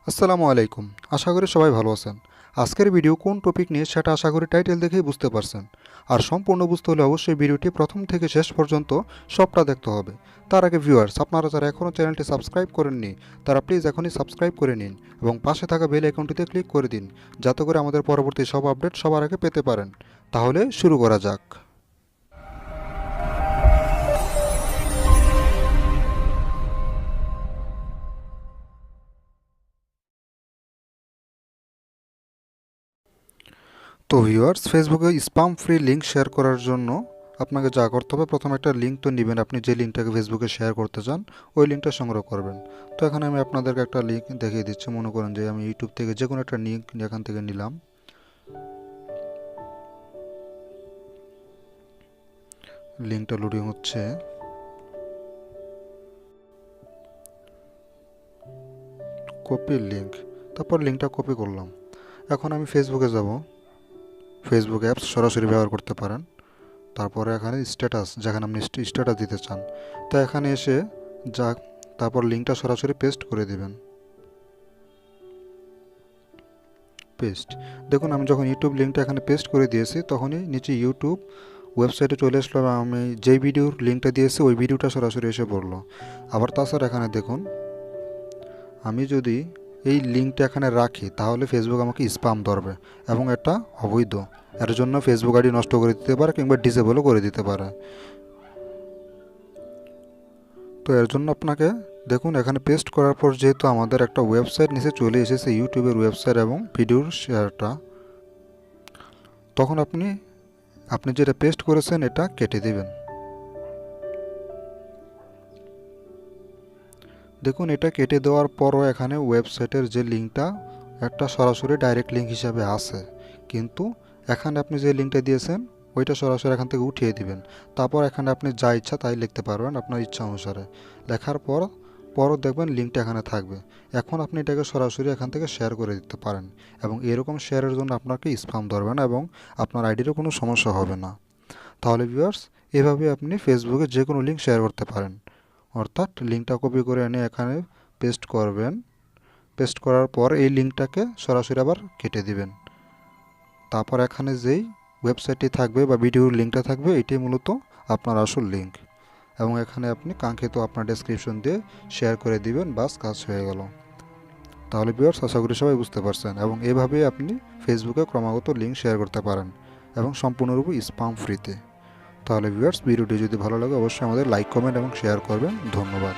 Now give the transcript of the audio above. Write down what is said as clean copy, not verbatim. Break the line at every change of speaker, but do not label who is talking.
আসসালামু আলাইকুম। আশা করি সবাই ভালো আছেন। আজকের ভিডিও কোন টপিক নিয়ে সেটা আশা করি টাইটেল দেখেই বুঝতে পারছেন। আর সম্পূর্ণ বুঝতে হলে অবশ্যই ভিডিওটি প্রথম থেকে শেষ পর্যন্ত সবটা দেখতে হবে। তার আগে ভিউয়ার্স, আপনারা যারা এখনও চ্যানেলটি সাবস্ক্রাইব করেননি তারা প্লিজ এখনই সাবস্ক্রাইব করে নিন এবং পাশে থাকা বেল আইকনটিতে ক্লিক করে দিন, যাতে করে আমাদের পরবর্তী সব আপডেট সবার আগে পেতে পারেন। তাহলে শুরু করা যাক। তো ভিউয়ার্স, ফেসবুকে স্পাম ফ্রি লিঙ্ক শেয়ার করার জন্য আপনাকে যা করতে হবে, প্রথমে একটা লিঙ্ক তো নেবেন। আপনি যে লিঙ্কটাকে ফেসবুকে শেয়ার করতে চান ওই লিঙ্কটা সংগ্রহ করবেন। তো এখানে আমি আপনাদেরকে একটা লিঙ্ক দেখিয়ে দিচ্ছি। মনে করেন যে আমি ইউটিউব থেকে যে কোনো একটা লিঙ্ক এখান থেকে নিলাম। লিঙ্কটা লোডিং হচ্ছে। কপি লিঙ্ক, তারপর লিঙ্কটা কপি করলাম। এখন আমি ফেসবুকে যাব। ফেসবুক অ্যাপস সরাসরি ব্যবহার করতে পারেন। তারপরে এখানে স্ট্যাটাস, যেখানে আপনি স্ট্যাটাস দিতে চান, তো এখানে এসে যা তারপর লিঙ্কটা সরাসরি পেস্ট করে দিবেন। পেস্ট। দেখুন, আমি যখন ইউটিউব লিঙ্কটা এখানে পেস্ট করে দিয়েছি তখনই নিচে ইউটিউব ওয়েবসাইটে চলে আসলো এবং আমি যেই ভিডিওর লিঙ্কটা দিয়েছি ওই ভিডিওটা সরাসরি এসে পড়লো। আবার তাছাড়া এখানে দেখুন, আমি যদি এই লিঙ্কটা এখানে রাখি তাহলে ফেসবুক আমাকে স্প্যাম ধরবে এবং এটা অবৈধ। এর জন্য ফেসবুক আইডি নষ্ট করে দিতে পারে কিংবা ডিসেবলও করে দিতে পারে। তো এর জন্য আপনাকে দেখুন, এখানে পেস্ট করার পর যেহেতু আমাদের একটা ওয়েবসাইট নিচে চলে এসেছে, ইউটিউবের ওয়েবসাইট এবং ভিডিওর শেয়ারটা, তখন আপনি যেটা পেস্ট করেছেন এটা কেটে দেবেন। দেখুন, এটা কেটে দেওয়ার পরও এখানে ওয়েবসাইটের যে লিঙ্কটা একটা সরাসরি ডাইরেক্ট লিঙ্ক হিসাবে আছে, কিন্তু এখানে আপনি যে লিঙ্কটা দিয়েছেন ওইটা সরাসরি এখান থেকে উঠিয়ে দিবেন। তারপর এখানে আপনি যা ইচ্ছা তাই লিখতে পারবেন আপনার ইচ্ছা অনুসারে। লেখার পরও দেখবেন লিঙ্কটা এখানে থাকবে। এখন আপনি এটাকে সরাসরি এখান থেকে শেয়ার করে দিতে পারেন এবং এরকম শেয়ারের জন্য আপনাকে স্প্যাম ধরবে না এবং আপনার আইডিরও কোনো সমস্যা হবে না। তাহলে ভিউয়ার্স, এভাবে আপনি ফেসবুকে যে কোনো লিঙ্ক শেয়ার করতে পারেন। অর্থাৎ লিঙ্কটা কপি করে এনে এখানে পেস্ট করবেন। পেস্ট করার পর এই লিঙ্কটাকে সরাসরি আবার কেটে দিবেন। তারপর এখানে যেই ওয়েবসাইটটি থাকবে বা ভিডিওর লিঙ্কটা থাকবে, এটি মূলত আপনার আসল লিঙ্ক এবং এখানে আপনি কাঙ্ক্ষিত আপনার ডেসক্রিপশন দিয়ে শেয়ার করে দিবেন। বাস, কাজ হয়ে গেল। তাহলে ভিউয়ার্স, আশা করি সবাই বুঝতে পারছেন এবং এভাবেই আপনি ফেসবুকে ক্রমাগত লিঙ্ক শেয়ার করতে পারেন এবং সম্পূর্ণরূপে স্প্যাম ফ্রিতে। তাহলে ভিউয়ার্স, ভিডিওটি যদি ভালো লাগে অবশ্যই আমাদের লাইক, কমেন্ট এবং শেয়ার করবেন। ধন্যবাদ।